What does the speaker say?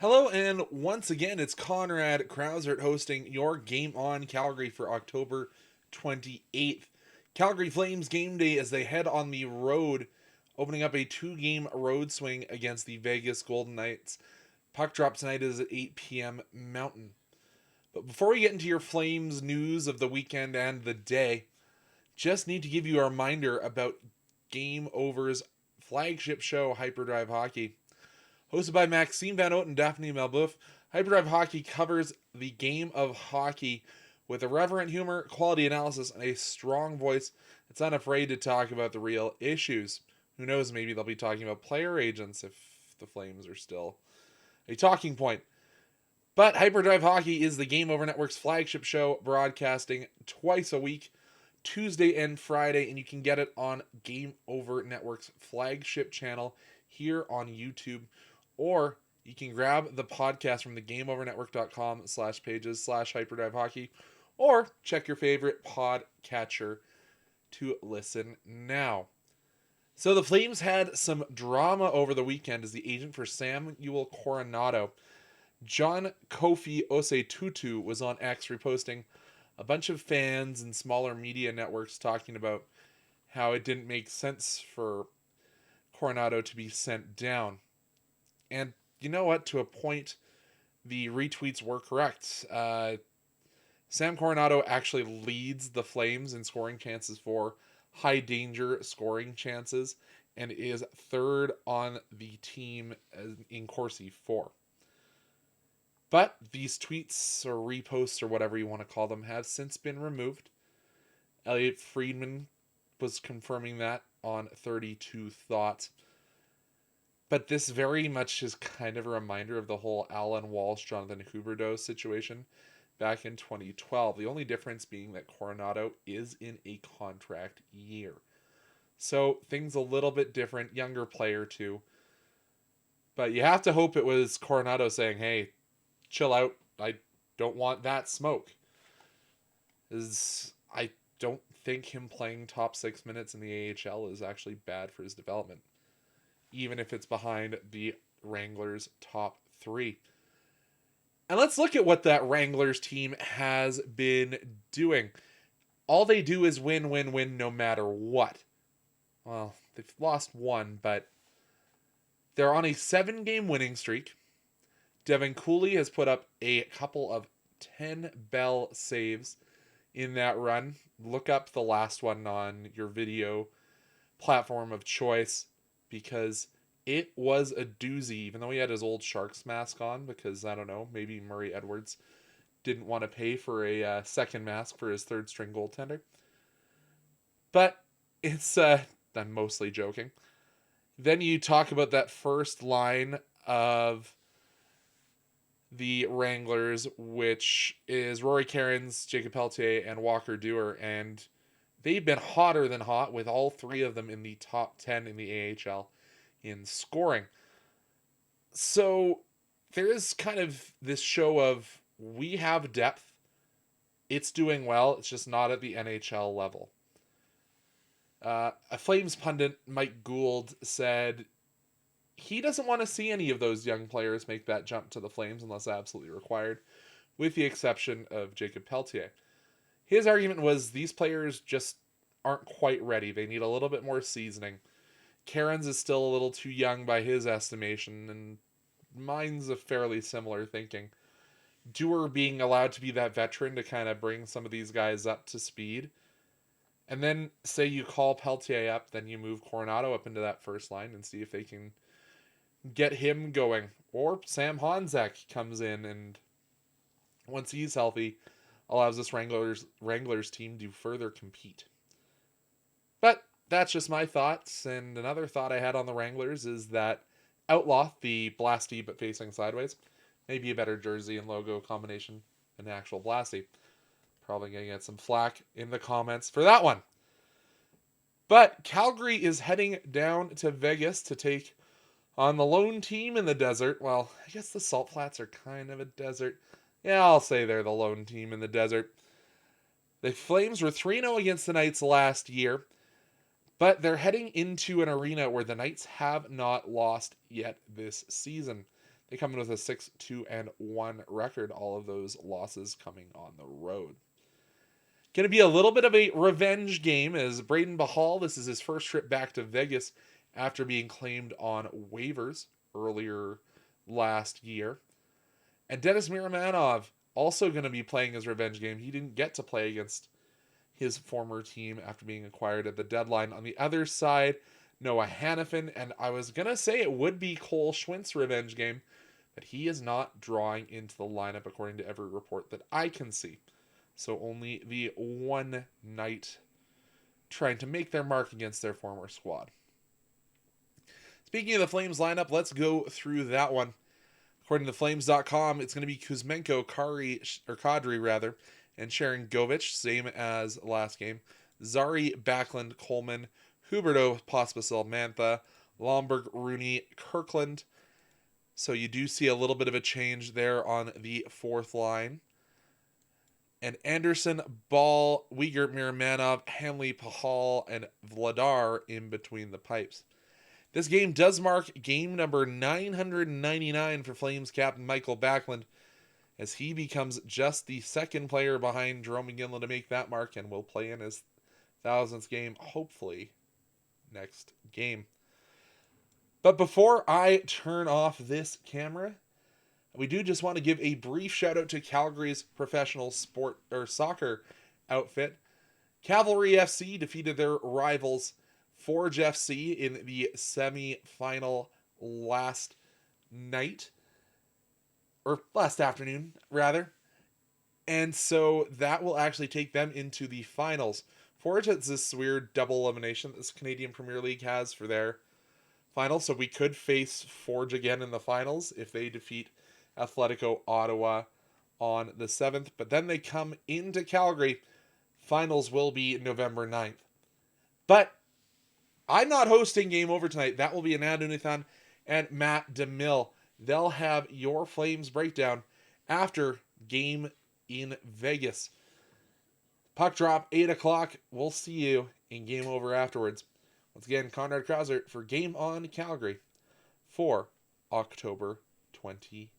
Hello, and once again, it's Conrad Krausert hosting your Game On Calgary for October 28th. Calgary Flames game day as they head on the road, opening up a two-game road swing against the Vegas Golden Knights. Puck drop tonight is at 8 p.m. Mountain. But before we get into your Flames news of the weekend and the day, just need to give you a reminder about Game Over's flagship show, Hyperdrive Hockey. Hosted by Maxime Van Oat and Daphne Malbouf, Hyperdrive Hockey covers the game of hockey with irreverent humor, quality analysis, and a strong voice that's unafraid to talk about the real issues. Who knows, maybe they'll be talking about player agents if the Flames are still a talking point. But Hyperdrive Hockey is the Game Over Network's flagship show, broadcasting twice a week, Tuesday and Friday, and you can get it on Game Over Network's flagship channel here on YouTube, or you can grab the podcast from the gameovernetwork.com/pages/hyperdrive hockey, or check your favorite podcatcher to listen now. So the Flames had some drama over the weekend as the agent for Samuel Coronato, John Kofi Osetutu, was on X reposting a bunch of fans and smaller media networks talking about how it didn't make sense for Coronato to be sent down. And you know what? To a point, the retweets were correct. Sam Coronato actually leads the Flames in scoring chances for, high danger scoring chances, and is third on the team in Corsi for. But these tweets or reposts or whatever you want to call them have since been removed. Elliot Friedman was confirming that on 32 Thoughts. But this very much is kind of a reminder of the whole Alan Walsh, Jonathan Huberdeau situation back in 2012. The only difference being that Coronato is in a contract year. So things a little bit different, younger player too. But you have to hope it was Coronato saying, hey, chill out, I don't want that smoke. I don't think him playing top 6 minutes in the AHL is actually bad for his development, even if it's behind the Wranglers' top 3. And let's look at what that Wranglers team has been doing. All they do is win, win, win no matter what. Well, they've lost one, but they're on a 7-game winning streak. Devin Cooley has put up a couple of 10 bell saves in that run. Look up the last one on your video platform of choice, because it was a doozy, even though he had his old Sharks mask on, because, I don't know, maybe Murray Edwards didn't want to pay for a second mask for his third string goaltender. But it's, I'm mostly joking. Then you talk about that first line of the Wranglers, which is Rory Cairns, Jacob Pelletier, and Walker Dewar, and they've been hotter than hot, with all three of them in the top 10 in the AHL in scoring. So there is kind of this show of, we have depth, it's doing well, it's just not at the NHL level. A Flames pundit, Mike Gould, said he doesn't want to see any of those young players make that jump to the Flames unless absolutely required, with the exception of Jacob Pelletier. His argument was these players just aren't quite ready. They need a little bit more seasoning. Cairns is still a little too young by his estimation, and mine's a fairly similar thinking. Dewar being allowed to be that veteran to kind of bring some of these guys up to speed. And then say you call Pelletier up, then you move Coronato up into that first line and see if they can get him going. Or Sam Honzek comes in and, once he's healthy, allows this Wranglers team to further compete. But that's just my thoughts. And another thought I had on the Wranglers is that Outlaw, the Blasty but facing sideways, maybe a better jersey and logo combination than actual Blasty. Probably going to get some flack in the comments for that one. But Calgary is heading down to Vegas to take on the lone team in the desert. Well, I guess the Salt Flats are kind of a desert. Yeah, I'll say they're the lone team in the desert. The Flames were 3-0 against the Knights last year, but they're heading into an arena where the Knights have not lost yet this season. They come in with a 6-2-1 record, all of those losses coming on the road. Going to be a little bit of a revenge game as Braden Bahal, this is his first trip back to Vegas after being claimed on waivers earlier last year. And Denis Miramanov also going to be playing his revenge game. He didn't get to play against his former team after being acquired at the deadline. On the other side, Noah Hannafin, and I was going to say it would be Cole Schwindt's revenge game, but he is not drawing into the lineup according to every report that I can see. So only the one night trying to make their mark against their former squad. Speaking of the Flames lineup, let's go through that one. According to Flames.com, it's going to be Kuzmenko, Kadri, and Sharon Govich, same as last game. Zari, Backlund, Coleman, Huberto, Pospisil, Mantha, Lomberg, Rooney, Kirkland. So you do see a little bit of a change there on the fourth line. And Anderson, Ball, Uyghur, Miramanov, Hanley, Pahal, and Vladar in between the pipes. This game does mark game number 999 for Flames captain Michael Backlund, as he becomes just the second player behind Jerome McGinley to make that mark and will play in his 1000th game, hopefully, next game. But before I turn off this camera, we do just want to give a brief shout out to Calgary's professional sport or soccer outfit. Cavalry FC defeated their rivals Forge FC in the semi-final last night, or last afternoon, rather. And so that will actually take them into the finals. Forge has this weird double elimination that this Canadian Premier League has for their finals, so we could face Forge again in the finals if they defeat Atletico Ottawa on the 7th. But then they come into Calgary. Finals will be November 9th. But I'm not hosting Game Over tonight. That will be Anand, Unnithan, and Matt DeMille. They'll have your Flames breakdown after game in Vegas. Puck drop, 8 o'clock. We'll see you in Game Over afterwards. Once again, Conrad Krausert for Game On Calgary for October 2020.